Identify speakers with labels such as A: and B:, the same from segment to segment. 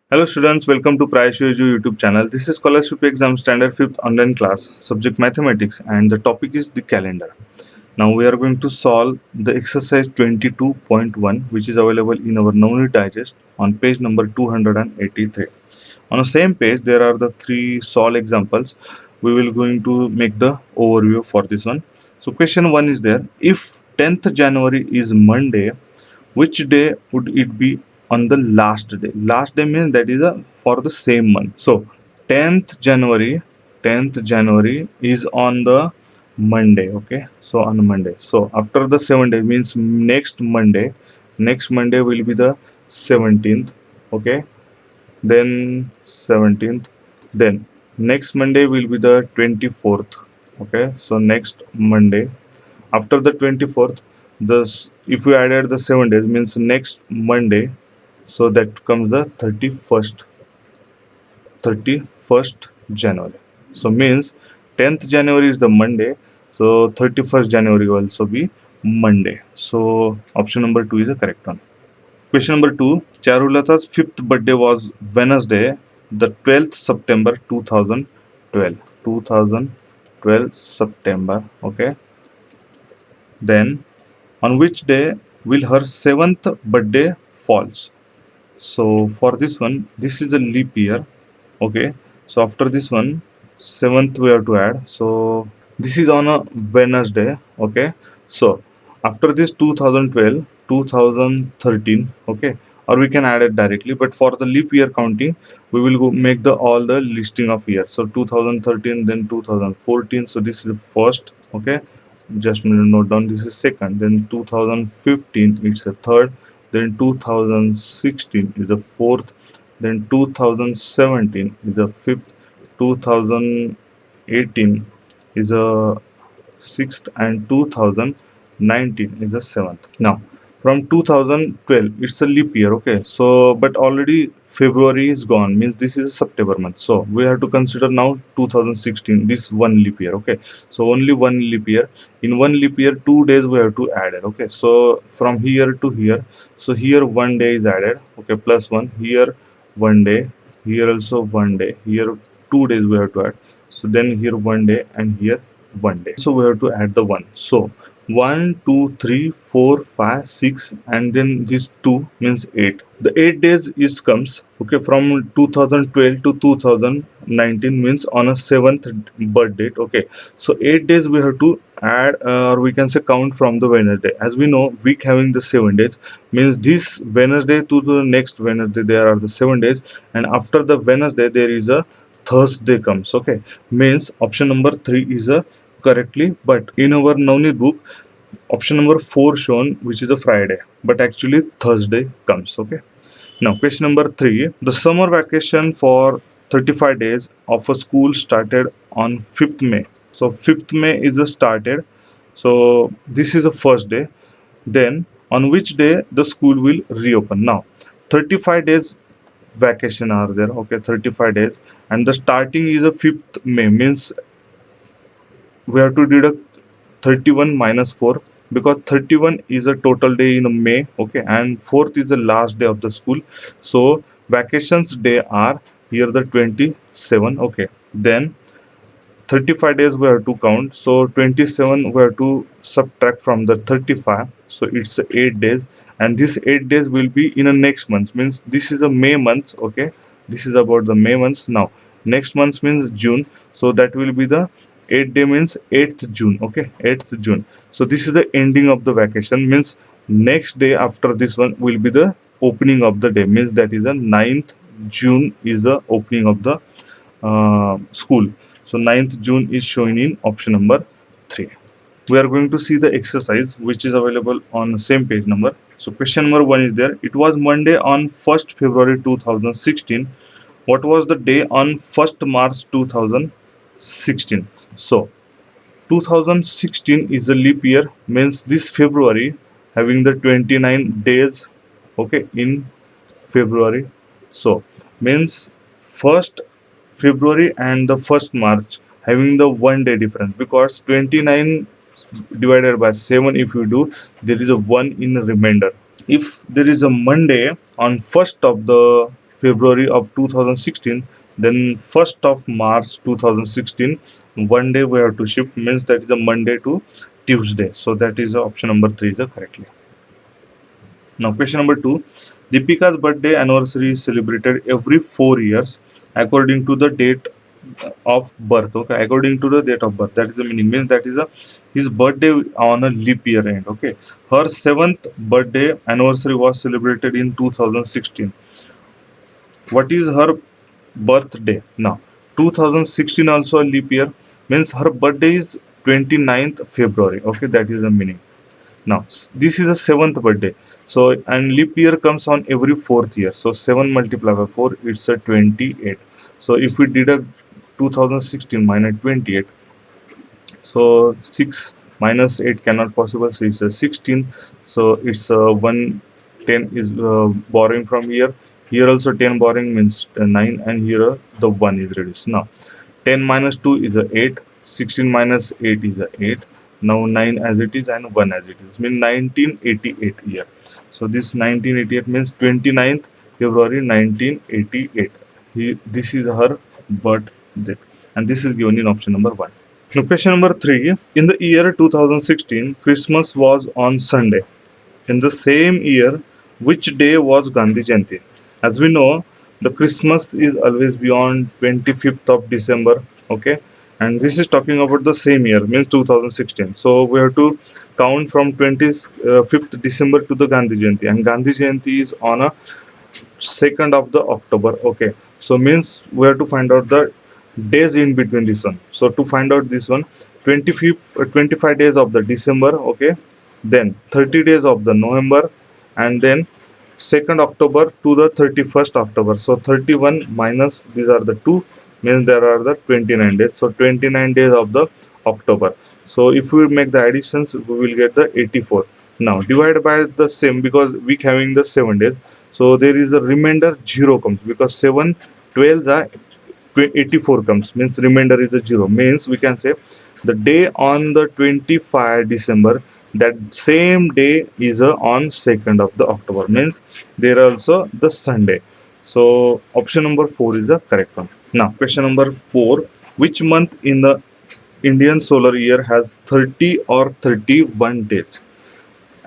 A: Hello students, welcome to Prayashu YouTube channel. This is Scholarship Exam Standard 5th online class, subject mathematics, and the topic is the calendar. Now we are going to solve the exercise 22.1 which is available in our Navneet Digest on page number 283. On the same page there are the three solve examples. We will going to make the overview for this one. So question 1 is there. If 10th January is Monday, which day would it be on the last day? Last day means that is for the same month. So 10th January is on the Monday. Okay, so on Monday. So after the 7 days means next Monday will be the 17th. Okay, then 17th, then next Monday will be the 24th. Okay, so next Monday after the 24th, this if we added the 7 days means next Monday, so that comes the 31st January. So means 10th January is the Monday, so 31st January will also be Monday. So option number 2 is the correct one. Question number 2. Charulata's fifth birthday was Wednesday, the 12th September 2012. 2012 September. Okay. Then on which day will her seventh birthday falls? So for this one, this is a leap year. Okay. So after this one, seventh we have to add. So this is on a Wednesday. Okay. So after this 2012, 2013. Okay. Or we can add it directly. But for the leap year counting, we will go make the all the listing of years. So 2013, then 2014. So this is the first. Okay. Just note down this is second. Then 2015 it's a third. Then 2016 is the fourth. Then 2017 is a fifth. 2018 is a sixth, and 2019 is the seventh. Now from 2012 it's a leap year. Okay, so but already February is gone, means this is a September month, so we have to consider now 2016, this one leap year. Okay, so only one leap year. In one leap year 2 days we have to add it. Okay, so from here to here, so here one day is added. Okay, plus one, here one day, here also one day, here 2 days we have to add. So then here one day and here one day, so we have to add the one. So 1 2 3 4 5 6, and then this 2 means 8. The 8 days is comes. Okay, from 2012 to 2019 means on a seventh birth date. Okay, so 8 days we have to add, or we can say count from the Wednesday. As we know, week having the 7 days means this Wednesday to the next Wednesday there are the 7 days, and after the Wednesday there is a Thursday comes. Okay, means option number 3 is a correctly, but in our Navneet book option number 4 shown, which is a Friday, but actually Thursday comes. Okay, now question number 3. The summer vacation for 35 days of a school started on 5th May. So 5th May is the started, so this is the first day. Then on which day the school will reopen? Now 35 days vacation are there. Okay, 35 days, and the starting is a 5th May, means we have to deduct 31 minus 4, because 31 is a total day in May. Okay, and 4th is the last day of the school, so vacations day are here the 27. Okay, then 35 days we have to count, so 27 we have to subtract from the 35, so it's 8 days, and this 8 days will be in a next month, means this is a May month. Okay, this is about the May months. Now next month means June, so that will be the 8 day means 8th June. Okay, 8th June. So this is the ending of the vacation, means next day after this one will be the opening of the day, means that is a 9th June is the opening of the school. So 9th June is shown in option number 3. We are going to see the exercise which is available on the same page number. So question number 1 is there. It was Monday on 1st February 2016. What was the day on 1st March 2016? So 2016 is a leap year, means this February having the 29 days. Okay, in February, so means 1st February and the 1st March having the one day difference, because 29 divided by 7 if you do, there is a 1 in remainder. If there is a Monday on 1st of the February of 2016, then 1st of March 2016, one day we have to shift, means that is a Monday to Tuesday. So that is option number 3 is the correctly. Now question number 2, Deepika's birthday anniversary is celebrated every 4 years according to the date of birth. Okay, according to the date of birth, that is the meaning, means that is a his birthday on a leap year end. Okay, her 7th birthday anniversary was celebrated in 2016. What is her birthday now? 2016 also a leap year, means her birthday is 29th February. Okay, that is the meaning. Now this is the 7th birthday, so and leap year comes on every 4th year, so 7 multiplied by 4, it's a 28. So if we deduct 2016 minus 28, so 6 minus 8 cannot possible, so it's a 16. So it's 110 is borrowing from here. Here also 10 borrowing means 9, and here the 1 is reduced. Now 10 minus 2 is a 8, 16 minus 8 is a 8. Now 9 as it is and 1 as it is, means 1988 year. So this 1988 means 29th February 1988. This is her birth date, and this is given in option number 1. Now question number 3. In the year 2016, Christmas was on Sunday. In the same year, which day was Gandhi Jayanti? As we know, the Christmas is always beyond 25th of December. Okay, and this is talking about the same year, means 2016. So we have to count from 25th December to the Gandhi Jayanti, and Gandhi Jayanti is on a 2nd of the October. Okay, so means we have to find out the days in between this one. So to find out this one, 25th 25 days of the December. Okay, then 30 days of the November, and then 2nd October to the 31st October. So 31 minus these are the 2, means there are the 29 days. So 29 days of the October. So if we make the additions, we will get the 84. Now divide by the same, because week having the 7 days, so there is a remainder 0 comes, because 7 12s are 84 comes, means remainder is a 0, means we can say the day on the 25 December, that same day is on 2nd of the October, means there also the Sunday. So option number 4 is the correct one. Now question number 4, which month in the Indian solar year has 30 or 31 days?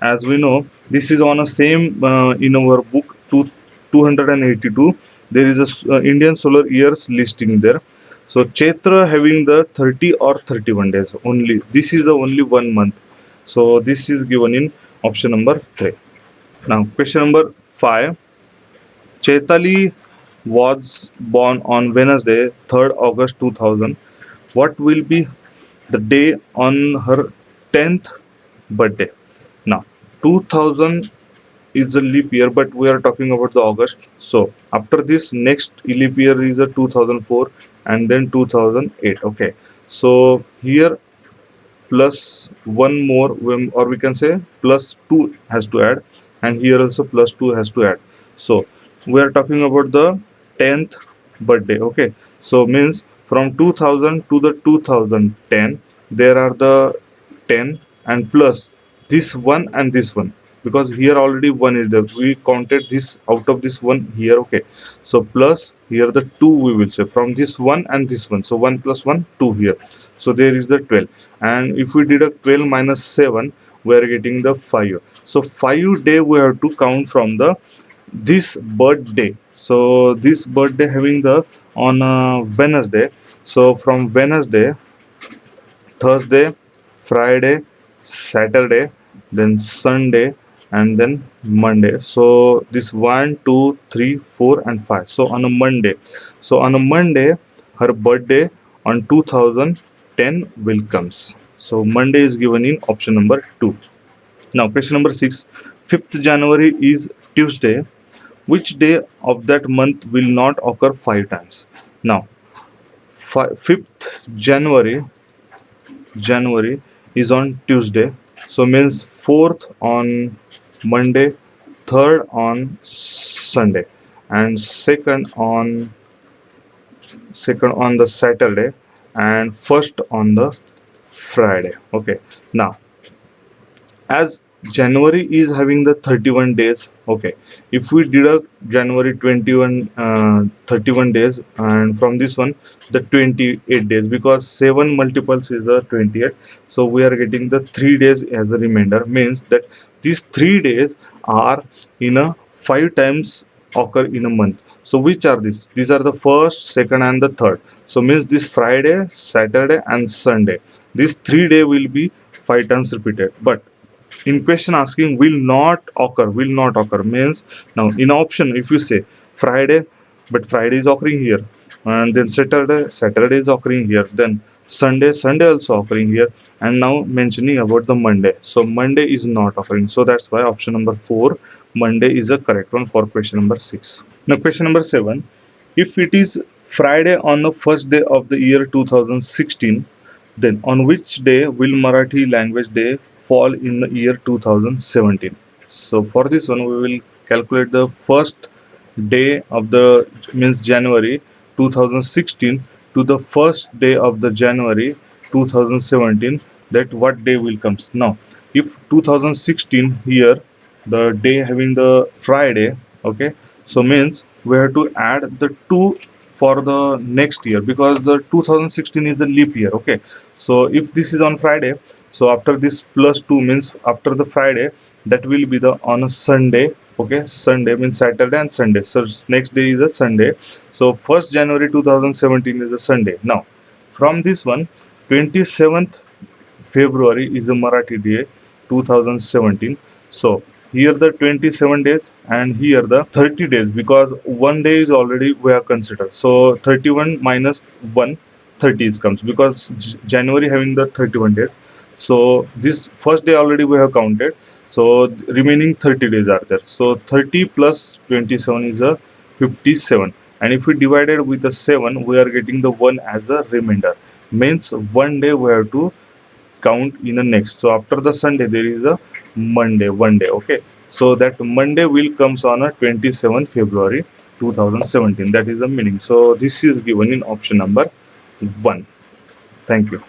A: As we know, this is on a same in our book 282, there is a Indian solar years listing there. So Chaitra having the 30 or 31 days only, this is the only 1 month. So this is given in option number 3. Now question number 5, Chaitali was born on Wednesday 3rd August 2000. What will be the day on her 10th birthday? Now 2000 is a leap year, but we are talking about the August. So after this, next leap year is a 2004, and then 2008. Okay, so here plus one more, or we can say plus 2 has to add, and here also plus 2 has to add. So we are talking about the 10th birthday. Okay, so means from 2000 to the 2010, there are the 10 and plus this one and this one, because here already one is there, we counted this out of this one here. Okay, so plus here the 2 we will say from this one and this one, so 1 plus 1 2 here, so there is the 12. And if we deduct 12 minus 7, we are getting the 5. So 5 day we have to count from the this birthday. So this birthday having the on Wednesday, so from Wednesday, Thursday, Friday, Saturday, then Sunday, and then Monday. So this 1, 2, 3, 4, and 5. So on a Monday. So on a Monday, her birthday on 2010 will comes. So Monday is given in option number 2. Now question number 6. 5th January is Tuesday. Which day of that month will not occur 5 times? Now 5th January is on Tuesday, so means 4th on Monday, 3rd on Sunday, and second on the Saturday, and first on the Friday. Okay, now as January is having the 31 days. Okay, if we deduct January 21 31 days, and from this one the 28 days, because 7 multiples is the 28, so we are getting the 3 days as a remainder. Means that these 3 days are in a 5 times occur in a month. So which are these are the first, second and the third. So means this Friday, Saturday and Sunday, these 3 day will be 5 times repeated. But in question asking will not occur means, now in option if you say Friday, but Friday is occurring here, and then Saturday is occurring here, then Sunday also occurring here, and now mentioning about the Monday, so Monday is not occurring. So that's why option number 4, Monday, is the correct one for question number 6. Now question number 7, if it is Friday on the first day of the year 2016, then on which day will Marathi language day fall in the year 2017? So for this one, we will calculate the first day of the, means January 2016 to the first day of the January 2017. That what day will comes now? If 2016 here, the day having the Friday, okay, so means we have to add the 2 for the next year, because the 2016 is the leap year. Okay, so if this is on Friday, so after this plus 2 means after the Friday, that will be the on a Sunday. Okay, Sunday means Saturday and Sunday, so next day is a Sunday. So 1st January 2017 is a Sunday. Now from this one, 27th February is a Marathi day 2017. So here the 27 days and here the 30 days, because one day is already we have considered. So 31 minus 1, 30 is comes, because January having the 31 days. So this first day already we have counted. So remaining 30 days are there. So 30 plus 27 is a 57. And if we divide it with the 7, we are getting the 1 as a remainder. Means one day we have to count in the next. So after the Sunday there is a Monday, one day. Okay, so that Monday will comes on a 27th February 2017. That is the meaning. So this is given in option number 1. Thank you.